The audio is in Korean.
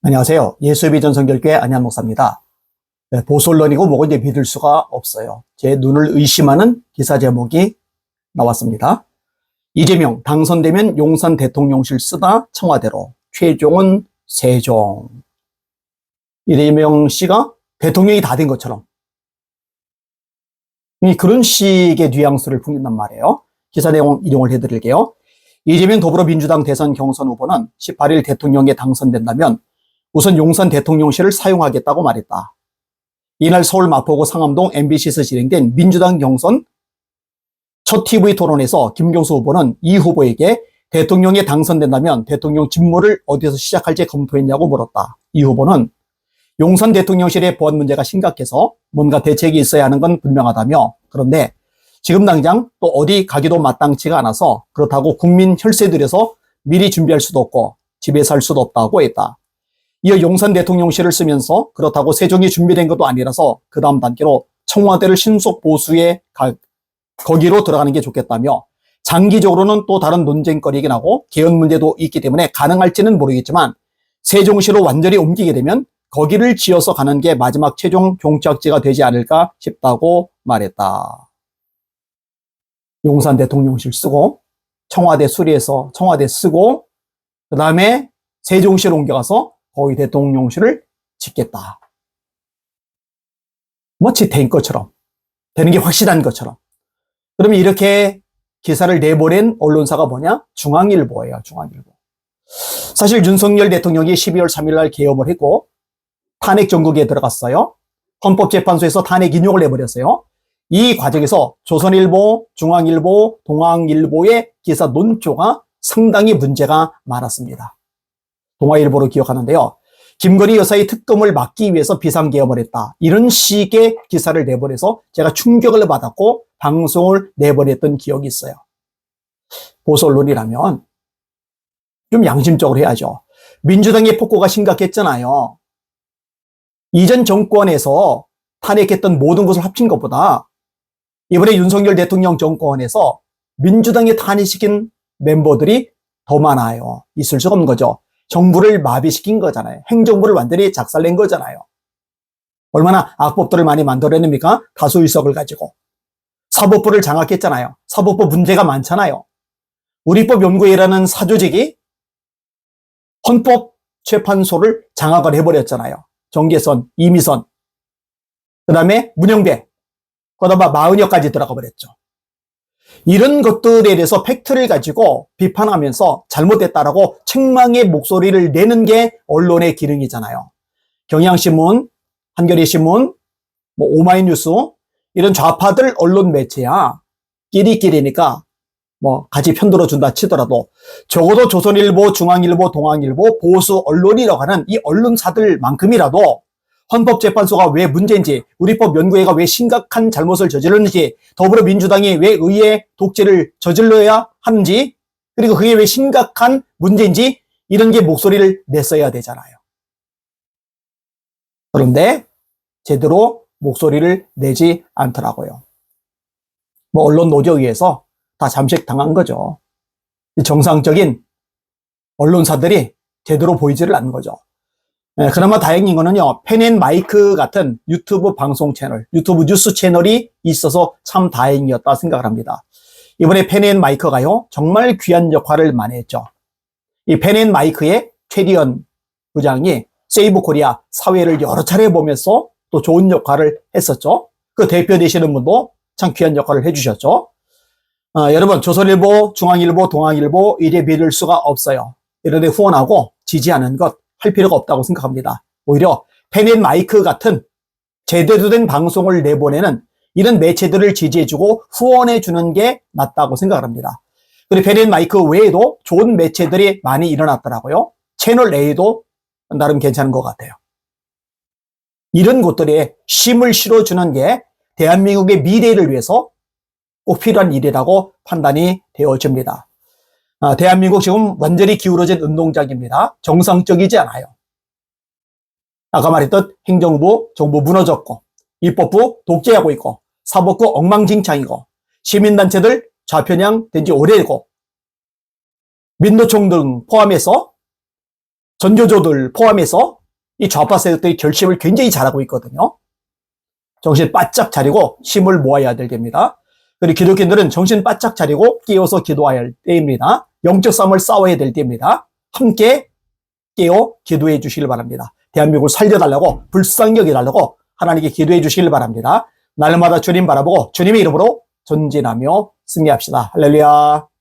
안녕하세요. 예수의 전성결교회 안현 목사입니다. 보수 언론이고 뭐고 이제 믿을 수가 없어요. 제 눈을 의심하는 기사 제목이 나왔습니다. 이재명 당선되면 용산 대통령실 쓰다 청와대로, 최종은 세종. 이재명 씨가 대통령이 다 된 것처럼 그런 식의 뉘앙스를 풍긴단 말이에요. 기사 내용 인용을 해드릴게요. 이재명 더불어민주당 대선 경선 후보는 18일 대통령에 당선된다면 우선 용산 대통령실을 사용하겠다고 말했다. 이날 서울 마포구 상암동 MBC에서 진행된 민주당 경선 첫 TV 토론에서 김경수 후보는 이 후보에게 대통령에 당선된다면 대통령 직무를 어디서 시작할지 검토했냐고 물었다. 이 후보는 용산 대통령실의 보안 문제가 심각해서 뭔가 대책이 있어야 하는 건 분명하다며, 그런데 지금 당장 또 어디 가기도 마땅치가 않아서 그렇다고 국민 혈세 들여서 미리 준비할 수도 없고 집에 살 수도 없다고 했다. 이어 용산 대통령실을 쓰면서 그렇다고 세종이 준비된 것도 아니라서 그 다음 단계로 청와대를 신속 보수해 거기로 들어가는 게 좋겠다며, 장기적으로는 또 다른 논쟁거리이긴 하고 개헌 문제도 있기 때문에 가능할지는 모르겠지만 세종시로 완전히 옮기게 되면 거기를 지어서 가는 게 마지막 최종 종착지가 되지 않을까 싶다고 말했다. 용산 대통령실 쓰고 청와대 수리해서 청와대 쓰고 그 다음에 세종시로 옮겨가서 거기 대통령실을 짓겠다. 마치 된 것처럼, 되는 게 확실한 것처럼. 그러면 이렇게 기사를 내보낸 언론사가 뭐냐? 중앙일보예요. 중앙일보. 사실 윤석열 대통령이 12월 3일 날 개업을 했고 탄핵 정국에 들어갔어요. 헌법재판소에서 탄핵 인용을 해버렸어요. 이 과정에서 조선일보, 중앙일보, 동아일보의 기사 논조가 상당히 문제가 많았습니다. 동아일보로 기억하는데요. 김건희 여사의 특검을 막기 위해서 비상개업을 했다. 이런 식의 기사를 내보내서 제가 충격을 받았고 방송을 내보냈던 기억이 있어요. 보수 언론이라면 좀 양심적으로 해야죠. 민주당의 폭거가 심각했잖아요. 이전 정권에서 탄핵했던 모든 것을 합친 것보다 이번에 윤석열 대통령 정권에서 민주당이 탄핵시킨 멤버들이 더 많아요. 있을 수가 없는 거죠. 정부를 마비시킨 거잖아요. 행정부를 완전히 작살낸 거잖아요. 얼마나 악법들을 많이 만들어냅니까? 다수의석을 가지고. 사법부를 장악했잖아요. 사법부 문제가 많잖아요. 우리법연구회라는 사조직이 헌법재판소를 장악을 해버렸잖아요. 정계선, 이미선, 그 다음에 문영배, 그다음에 마은혁까지 들어가 버렸죠. 이런 것들에 대해서 팩트를 가지고 비판하면서 잘못됐다라고 책망의 목소리를 내는 게 언론의 기능이잖아요. 경향신문, 한겨레신문, 오마이뉴스 이런 좌파들 언론 매체야 끼리끼리니까 같이 편들어준다 치더라도 적어도 조선일보, 중앙일보, 동아일보 보수 언론이라고 하는 이 언론사들만큼이라도 헌법재판소가 왜 문제인지, 우리법연구회가 왜 심각한 잘못을 저질렀는지, 더불어민주당이 왜 의회 독재를 저질러야 하는지, 그리고 그게 왜 심각한 문제인지 이런 게 목소리를 냈어야 되잖아요. 그런데 제대로 목소리를 내지 않더라고요. 언론 노조에 의해서 다 잠식당한 거죠. 정상적인 언론사들이 제대로 보이지를 않는 거죠. 그나마 다행인 거는요, 펜앤마이크 같은 유튜브 방송 채널, 유튜브 뉴스 채널이 있어서 참 다행이었다 생각을 합니다. 이번에 펜앤마이크가요, 정말 귀한 역할을 많이 했죠. 이 펜앤마이크의 최리연 부장이 세이브 코리아 사회를 여러 차례 보면서 또 좋은 역할을 했었죠. 그 대표 되시는 분도 참 귀한 역할을 해주셨죠. 여러분, 조선일보, 중앙일보, 동아일보 이제 믿을 수가 없어요. 이런데 후원하고 지지하는 것 할 필요가 없다고 생각합니다. 오히려 펜앤마이크 같은 제대로 된 방송을 내보내는 이런 매체들을 지지해주고 후원해주는 게 낫다고 생각을 합니다. 그리고 펜앤마이크 외에도 좋은 매체들이 많이 일어났더라고요. 채널 A도 나름 괜찮은 것 같아요. 이런 곳들에 힘을 실어주는 게 대한민국의 미래를 위해서 꼭 필요한 일이라고 판단이 되어집니다. 대한민국 지금 완전히 기울어진 운동장입니다. 정상적이지 않아요. 아까 말했던 행정부, 정부 무너졌고, 입법부 독재하고 있고, 사법부 엉망진창이고, 시민단체들 좌편향 된 지 오래되고, 민노총 등 포함해서 전교조들 포함해서 이 좌파 세력들이 결심을 굉장히 잘하고 있거든요. 정신 바짝 차리고 힘을 모아야 될 때입니다. 그리고 기독교인들은 정신 바짝 차리고 깨어서 기도해야 할 때입니다. 영적 싸움을 싸워야 될 때입니다. 함께 깨어 기도해 주시길 바랍니다. 대한민국을 살려달라고, 불쌍히 여겨달라고 하나님께 기도해 주시길 바랍니다. 날마다 주님 바라보고 주님의 이름으로 전진하며 승리합시다. 할렐루야.